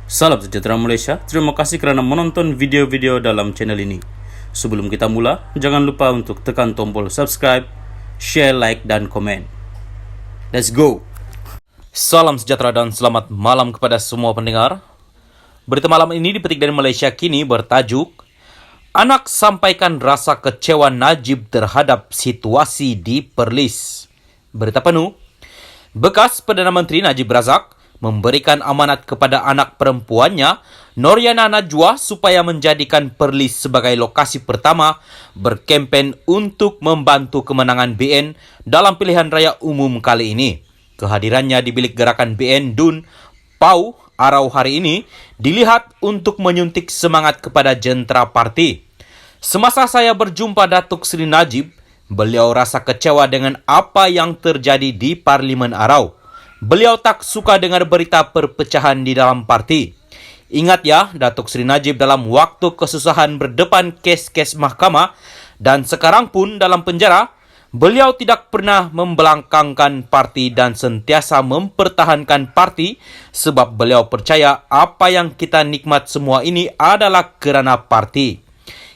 Salam sejahtera Malaysia, terima kasih kerana menonton video-video dalam channel ini. Sebelum kita mula, jangan lupa untuk tekan tombol subscribe, share, like, dan komen. Let's go! Salam sejahtera dan selamat malam kepada semua pendengar. Berita malam ini dipetik dari Malaysia Kini bertajuk Anak sampaikan rasa kecewa Najib terhadap situasi di Perlis. Berita penuh, bekas Perdana Menteri Najib Razak memberikan amanat kepada anak perempuannya, Noriana Najwa, supaya menjadikan Perlis sebagai lokasi pertama berkempen untuk membantu kemenangan BN dalam pilihan raya umum kali ini. Kehadirannya di bilik gerakan BN Dun Pau Arau hari ini dilihat untuk menyuntik semangat kepada jentera parti. Semasa saya berjumpa Datuk Seri Najib, beliau rasa kecewa dengan apa yang terjadi di Parlimen Arau. Beliau tak suka dengar berita perpecahan di dalam parti. Ingat ya, Datuk Seri Najib dalam waktu kesusahan berdepan kes-kes mahkamah dan sekarang pun dalam penjara, beliau tidak pernah membelangkangkan parti dan sentiasa mempertahankan parti sebab beliau percaya apa yang kita nikmat semua ini adalah kerana parti.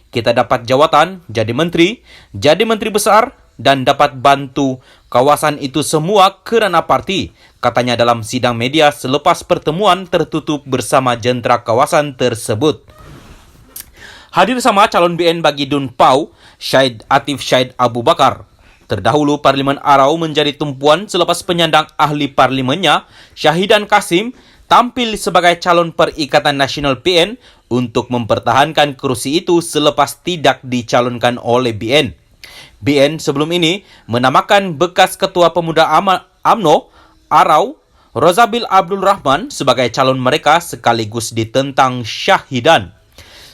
Kita dapat jawatan, jadi menteri besar dan dapat bantu kawasan itu semua kerana parti, katanya dalam sidang media selepas pertemuan tertutup bersama jentera kawasan tersebut. Hadir sama calon BN bagi Dun Pau, Syed Atif Syed Abu Bakar. Terdahulu Parlimen Arau menjadi tumpuan selepas penyandang ahli parlimennya, Syahidan Kasim, tampil sebagai calon Perikatan Nasional PN untuk mempertahankan kerusi itu selepas tidak dicalonkan oleh BN. BN sebelum ini menamakan bekas Ketua Pemuda UMNO Arau, Rozabil Abdul Rahman sebagai calon mereka sekaligus ditentang Syahidan.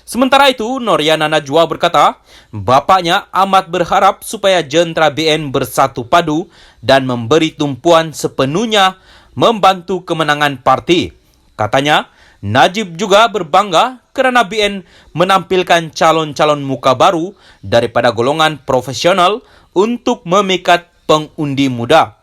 Sementara itu, Noriana Najwa berkata, bapaknya amat berharap supaya jentera BN bersatu padu dan memberi tumpuan sepenuhnya membantu kemenangan parti. Katanya, Najib juga berbangga kerana BN menampilkan calon-calon muka baru daripada golongan profesional untuk memikat pengundi muda.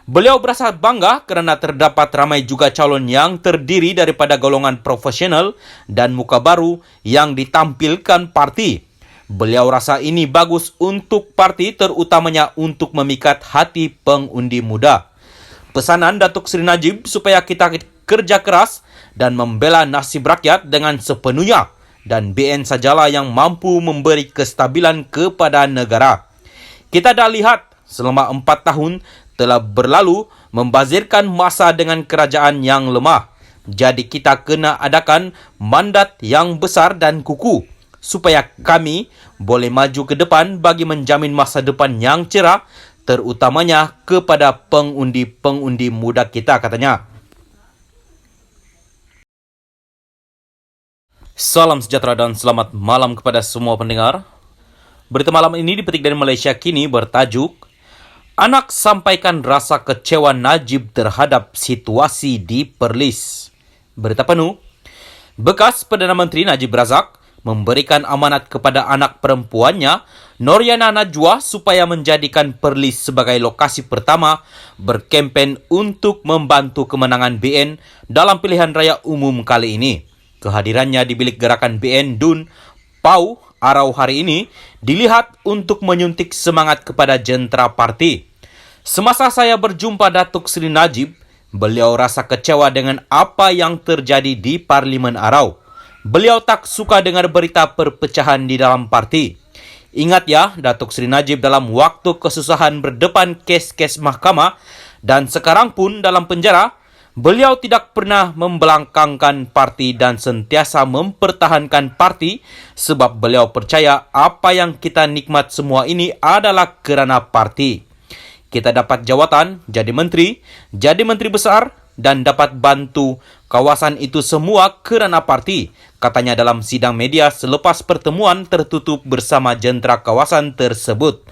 Beliau berasa bangga kerana terdapat ramai juga calon yang terdiri daripada golongan profesional dan muka baru yang ditampilkan parti. Beliau rasa ini bagus untuk parti, terutamanya untuk memikat hati pengundi muda. Pesanan Datuk Seri Najib supaya kita kerja keras dan membela nasib rakyat dengan sepenuhnya dan BN sajalah yang mampu memberi kestabilan kepada negara. Kita dah lihat selama 4 tahun telah berlalu membazirkan masa dengan kerajaan yang lemah. Jadi kita kena adakan mandat yang besar dan kukuh supaya kami boleh maju ke depan bagi menjamin masa depan yang cerah, terutamanya kepada pengundi-pengundi muda kita, katanya. Salam sejahtera dan selamat malam kepada semua pendengar. Berita malam ini dipetik dari Malaysia Kini bertajuk Anak sampaikan rasa kecewa Najib terhadap situasi di Perlis. Berita penuh, bekas Perdana Menteri Najib Razak memberikan amanat kepada anak perempuannya, Noriana Najwa, supaya menjadikan Perlis sebagai lokasi pertama berkempen untuk membantu kemenangan BN dalam pilihan raya umum kali ini. Kehadirannya di bilik gerakan BN Dun Pau Arau hari ini dilihat untuk menyuntik semangat kepada jentera parti. Semasa saya berjumpa Datuk Seri Najib, beliau rasa kecewa dengan apa yang terjadi di Parlimen Arau. Beliau tak suka dengar berita perpecahan di dalam parti. Ingat ya, Datuk Seri Najib dalam waktu kesusahan berdepan kes-kes mahkamah dan sekarang pun dalam penjara, beliau tidak pernah membelangkangkan parti dan sentiasa mempertahankan parti sebab beliau percaya apa yang kita nikmat semua ini adalah kerana parti. Kita dapat jawatan, jadi menteri besar dan dapat bantu kawasan itu semua kerana parti, katanya dalam sidang media selepas pertemuan tertutup bersama jentera kawasan tersebut.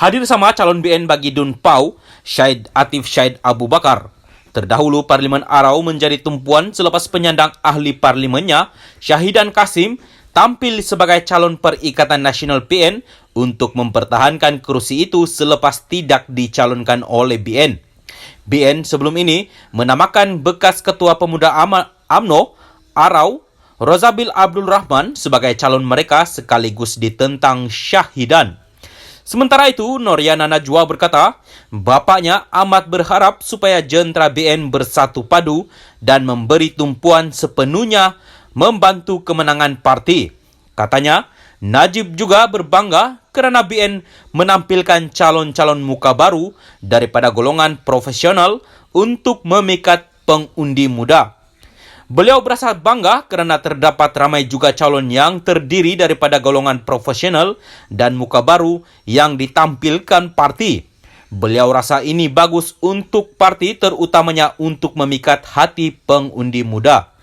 Hadir sama calon BN bagi Dun Pau, Syed Atif Syed Abu Bakar. Terdahulu Parlimen Arau menjadi tumpuan selepas penyandang ahli parlimennya, Syahidan Kasim, tampil sebagai calon Perikatan Nasional PN untuk mempertahankan kerusi itu selepas tidak dicalonkan oleh BN. BN sebelum ini menamakan bekas Ketua Pemuda UMNO, Arau, Rozabil Abdul Rahman sebagai calon mereka sekaligus ditentang syahidan. Sementara itu, Noriana Najwa berkata, bapaknya amat berharap supaya jentera BN bersatu padu dan memberi tumpuan sepenuhnya membantu kemenangan parti. Katanya, Najib juga berbangga kerana BN menampilkan calon-calon muka baru daripada golongan profesional untuk memikat pengundi muda. Beliau berasa bangga kerana terdapat ramai juga calon yang terdiri daripada golongan profesional dan muka baru yang ditampilkan parti. Beliau rasa ini bagus untuk parti, terutamanya untuk memikat hati pengundi muda.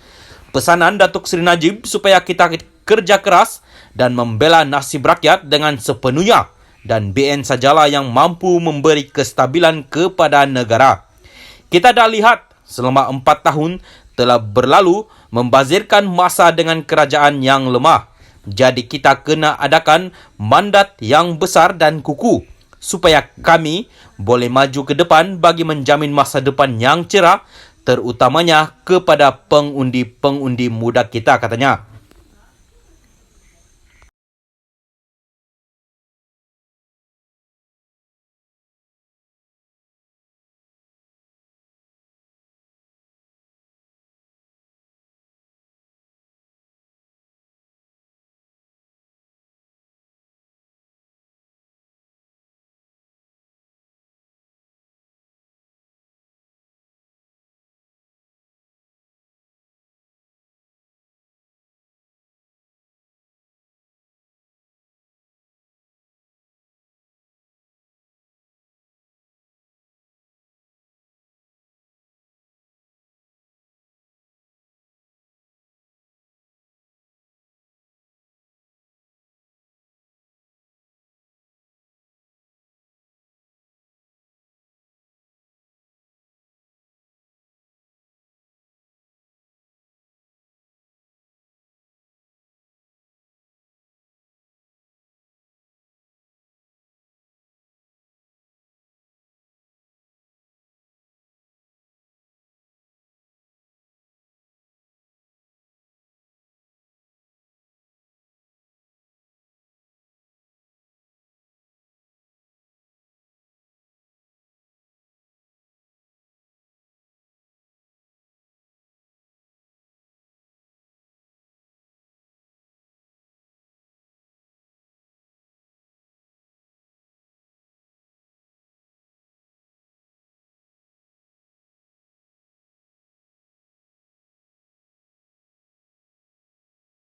Pesanan Datuk Seri Najib supaya kita kerja keras dan membela nasib rakyat dengan sepenuhnya, dan BN sajalah yang mampu memberi kestabilan kepada negara. Kita dah lihat selama 4 tahun telah berlalu membazirkan masa dengan kerajaan yang lemah. Jadi kita kena adakan mandat yang besar dan kukuh supaya kami boleh maju ke depan bagi menjamin masa depan yang cerah, terutamanya kepada pengundi-pengundi muda kita, katanya.